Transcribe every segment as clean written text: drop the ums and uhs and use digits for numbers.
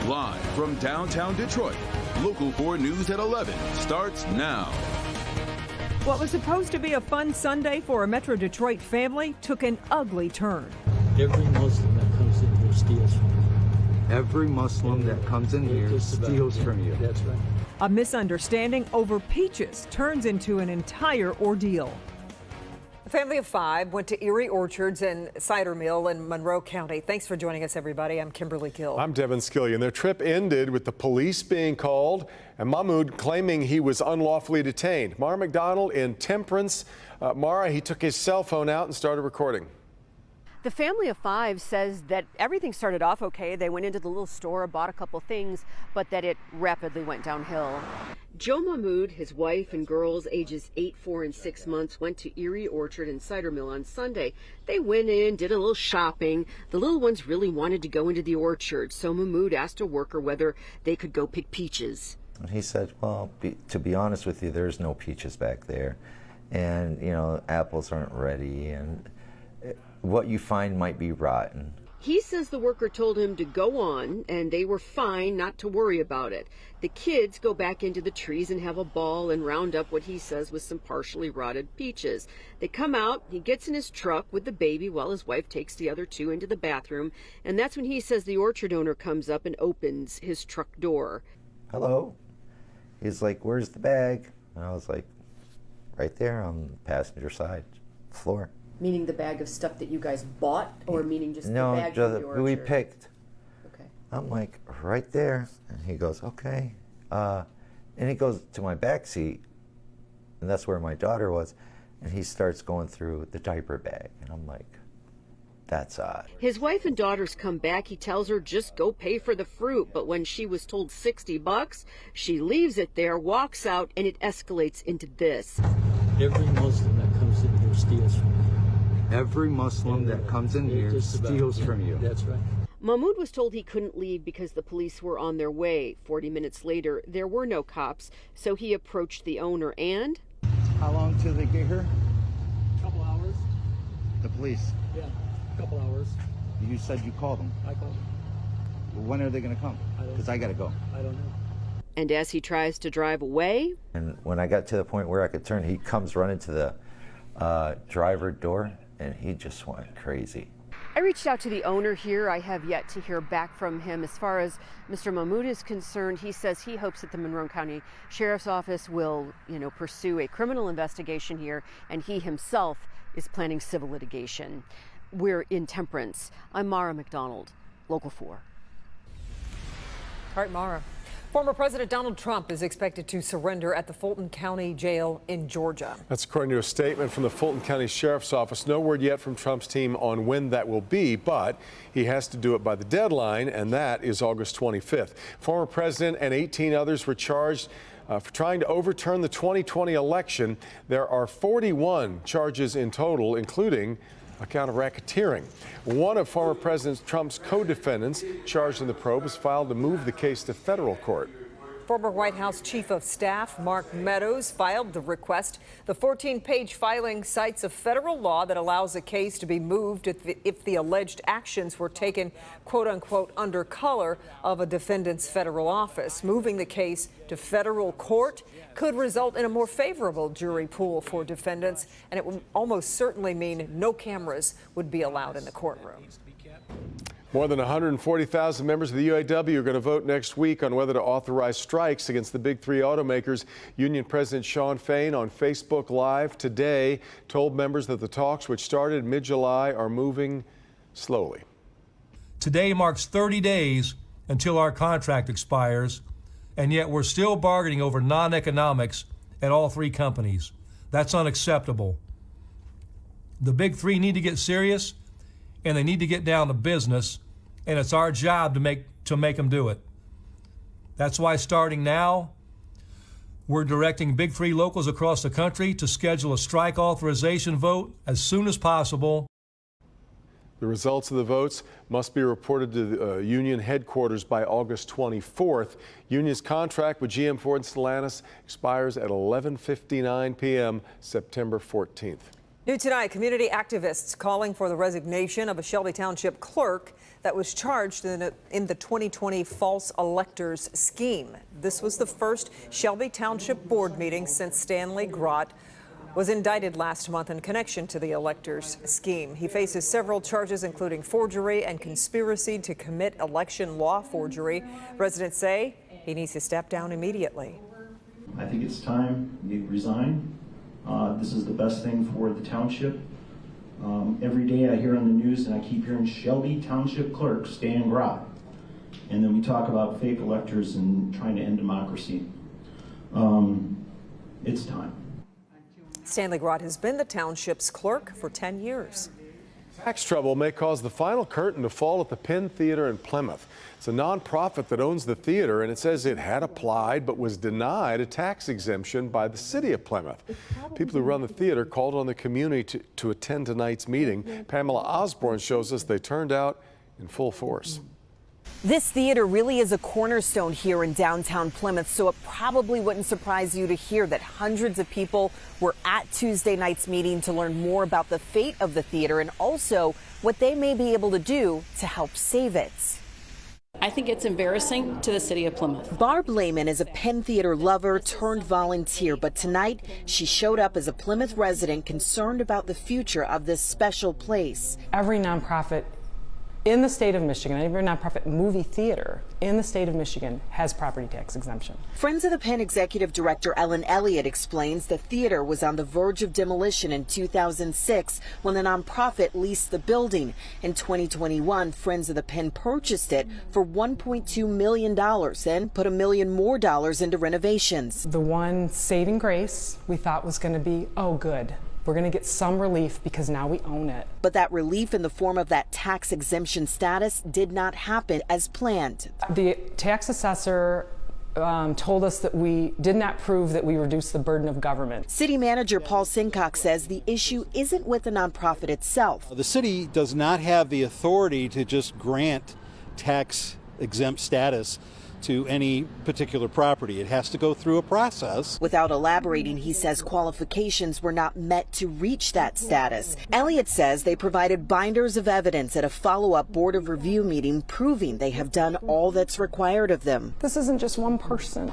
Live from downtown Detroit, Local 4 News at 11 starts now. What was supposed to be a fun Sunday for a Metro Detroit family took an ugly turn. Every Muslim that comes in here steals from you. Every Muslim that comes in here steals from you. That's right. A misunderstanding over peaches turns into an entire ordeal. A family of 5 went to Erie Orchards and Cider Mill in Monroe County. Thanks for joining us, everybody. I'm Kimberly Gill. I'm Devin Skillian. Their trip ended with the police being called and Mahmoud claiming he was unlawfully detained. Mara McDonald in Temperance. Mara, he took his cell phone out and started recording. The family of 5 says that everything started off okay. They went into the little store, bought a couple things, but that it rapidly went downhill. Joe Mahmoud, his wife and girls ages 8, 4, and 6 months went to Erie Orchard and Cider Mill on Sunday. They went in, did a little shopping. The little ones really wanted to go into the orchard, so Mahmoud asked a worker whether they could go pick peaches. And he said, well, to be honest with you, there's no peaches back there. And, you know, apples aren't ready, and what you find might be rotten. He says the worker told him to go on, and they were fine not to worry about it. The kids go back into the trees and have a ball and round up what he says was some partially rotted peaches. They come out, he gets in his truck with the baby while his wife takes the other 2 into the bathroom, and that's when he says the orchard owner comes up and opens his truck door. Hello? He's like, where's the bag? And I was like, right there on the passenger side floor. Meaning the bag of stuff that you guys bought, or meaning just no, the bag from the just orchard? we picked. Okay. I'm like, right there. And he goes, okay. And he goes to my back seat, and that's where my daughter was, and he starts going through the diaper bag. And I'm like, that's odd. His wife and daughters come back. He tells her just go pay for the fruit, but when she was told $60, she leaves it there, walks out, and it escalates into this. Every Muslim that comes in here steals from you. Every Muslim that comes in here steals from you. That's right. Mahmoud was told he couldn't leave because the police were on their way. 40 minutes later, there were no cops, so he approached the owner and... How long till they get here? Couple hours. The police. Yeah, couple hours. You said you called them. I called him. Well, when are they going to come? Because I got to go. I don't know. And as he tries to drive away... And when I got to the point where I could turn, he comes running to the driver door, and he just went crazy. I reached out to the owner here. I have yet to hear back from him. As far as Mr. Mahmoud is concerned, he says he hopes that the Monroe County Sheriff's Office will, pursue a criminal investigation here, and he himself is planning civil litigation. We're in Temperance. I'm Mara McDonald, Local 4. All right, Mara. Former President Donald Trump is expected to surrender at the Fulton County Jail in Georgia. That's according to a statement from the Fulton County Sheriff's Office. No word yet from Trump's team on when that will be, but he has to do it by the deadline, and that is August 25th. Former president and 18 others were charged for trying to overturn the 2020 election. There are 41 charges in total, including a count of racketeering. One of former President Trump's co-defendants charged in the probe has filed to move the case to federal court. Former White House Chief of Staff Mark Meadows filed the request. The 14-page filing cites a federal law that allows a case to be moved if the alleged actions were taken, quote unquote, under color of a defendant's federal office. Moving the case to federal court could result in a more favorable jury pool for defendants, and it would almost certainly mean no cameras would be allowed in the courtroom. More than 140,000 members of the UAW are going to vote next week on whether to authorize strikes against the big 3 automakers. Union President Shawn Fain on Facebook Live today told members that the talks, which started mid-July, are moving slowly. Today marks 30 days until our contract expires, and yet we're still bargaining over non-economics at all 3 companies. That's unacceptable. The big 3 need to get serious, and they need to get down to business, and it's our job to make them do it. That's why starting now, we're directing big 3 locals across the country to schedule a strike authorization vote as soon as possible. The results of the votes must be reported to the union headquarters by August 24th. Union's contract with GM Ford and Stellantis expires at 11:59 p.m. September 14th. New tonight, community activists calling for the resignation of a Shelby Township clerk that was charged in the 2020 false electors scheme. This was the first Shelby Township board meeting since Stanley Grott was indicted last month in connection to the electors scheme. He faces several charges, including forgery and conspiracy to commit election law forgery. Residents say he needs to step down immediately. I think it's time he resign. This is the best thing for the township. Every day I hear on the news, and I keep hearing Shelby Township Clerk Stan Grott. And then we talk about fake electors and trying to end democracy. It's time. Stanley Grott has been the township's clerk for 10 years. Tax trouble may cause the final curtain to fall at the Penn Theater in Plymouth. It's a nonprofit that owns the theater, and it says it had applied but was denied a tax exemption by the city of Plymouth. People who run the theater called on the community to attend tonight's meeting. Pamela Osborne shows us they turned out in full force. This theater really is a cornerstone here in downtown Plymouth, so it probably wouldn't surprise you to hear that hundreds of people were at Tuesday night's meeting to learn more about the fate of the theater and also what they may be able to do to help save it. I think it's embarrassing to the city of Plymouth. Barb Lehman is a Penn Theater lover turned volunteer, but tonight she showed up as a Plymouth resident concerned about the future of this special place. Every nonprofit in the state of Michigan, every nonprofit movie theater in the state of Michigan has property tax exemption. Friends of the Penn executive director Ellen Elliott explains the theater was on the verge of demolition in 2006 when the nonprofit leased the building. In 2021, Friends of the Penn purchased it for $1.2 million and put $1 million more into renovations. The one saving grace we thought was going to be, oh good, we're going to get some relief because now we own it. But that relief in the form of that tax exemption status did not happen as planned. The tax assessor told us that we did not prove that we reduced the burden of government. City manager Paul Sincock says the issue isn't with the nonprofit itself. The city does not have the authority to just grant tax exempt status to any particular property. It has to go through a process. Without elaborating, he says qualifications were not met to reach that status. Elliott says they provided binders of evidence at a follow-up Board of Review meeting proving they have done all that's required of them. This isn't just one person.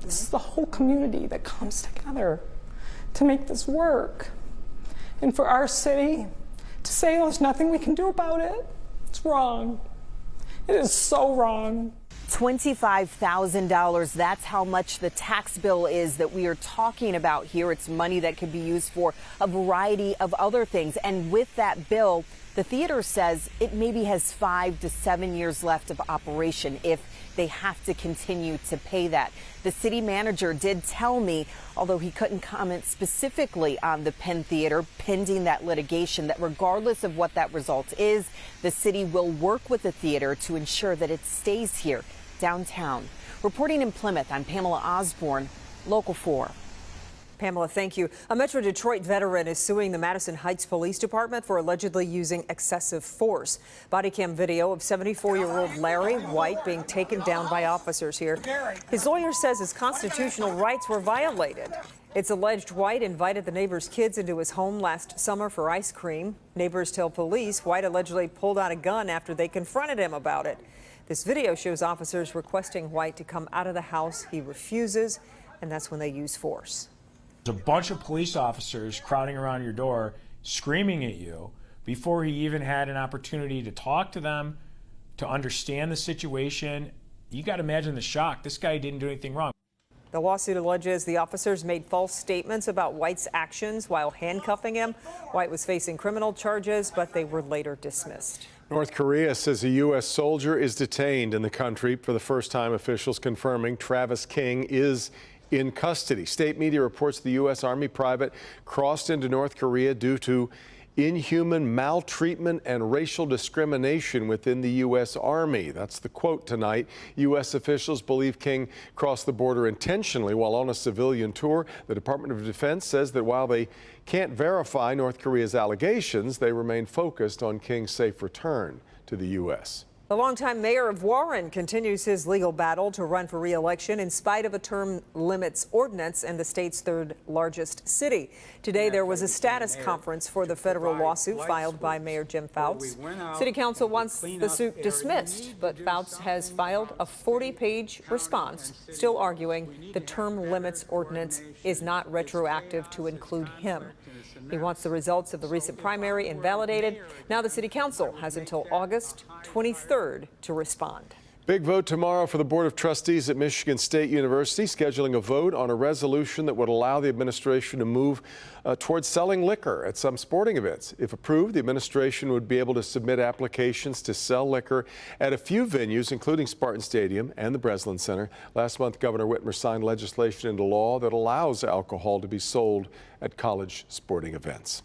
This is the whole community that comes together to make this work. And for our city to say there's nothing we can do about it, it's wrong. It is so wrong. $25,000, that's how much the tax bill is that we are talking about here. It's money that could be used for a variety of other things. And with that bill, the theater says it maybe has 5 to 7 years left of operation if they have to continue to pay that. The city manager did tell me, although he couldn't comment specifically on the Penn Theater pending that litigation, that regardless of what that result is, the city will work with the theater to ensure that it stays here downtown. Reporting in Plymouth, I'm Pamela Osborne, Local 4. Pamela, thank you. A Metro Detroit veteran is suing the Madison Heights Police Department for allegedly using excessive force. Body cam video of 74-year-old Larry White being taken down by officers here. His lawyer says his constitutional rights were violated. It's alleged White invited the neighbor's kids into his home last summer for ice cream. Neighbors tell police White allegedly pulled out a gun after they confronted him about it. This video shows officers requesting White to come out of the house. He refuses, and that's when they use force. There's a bunch of police officers crowding around your door, screaming at you before he even had an opportunity to talk to them, to understand the situation. You got to imagine the shock. This guy didn't do anything wrong. The lawsuit alleges the officers made false statements about White's actions while handcuffing him. White was facing criminal charges, but they were later dismissed. North Korea says a U.S. soldier is detained in the country for the first time. Officials confirming Travis King is in custody. State media reports the U.S. Army private crossed into North Korea due to inhuman maltreatment and racial discrimination within the U.S. Army. That's the quote tonight. U.S. officials believe King crossed the border intentionally while on a civilian tour. The Department of Defense says that while they can't verify North Korea's allegations, they remain focused on King's safe return to the U.S. The longtime mayor of Warren continues his legal battle to run for re-election in spite of a term limits ordinance in the state's third largest city. Today, there was a status conference for the federal lawsuit filed by Mayor Jim Fouts. City Council wants the suit dismissed, but Fouts has filed a 40-page response, still arguing the term limits ordinance is not retroactive to include him. He wants the results of the recent primary invalidated. Now the City Council has until August 23rd to respond. Big vote tomorrow for the Board of Trustees at Michigan State University, scheduling a vote on a resolution that would allow the administration to move towards selling liquor at some sporting events. If approved, the administration would be able to submit applications to sell liquor at a few venues, including Spartan Stadium and the Breslin Center. Last month, Governor Whitmer signed legislation into law that allows alcohol to be sold at college sporting events.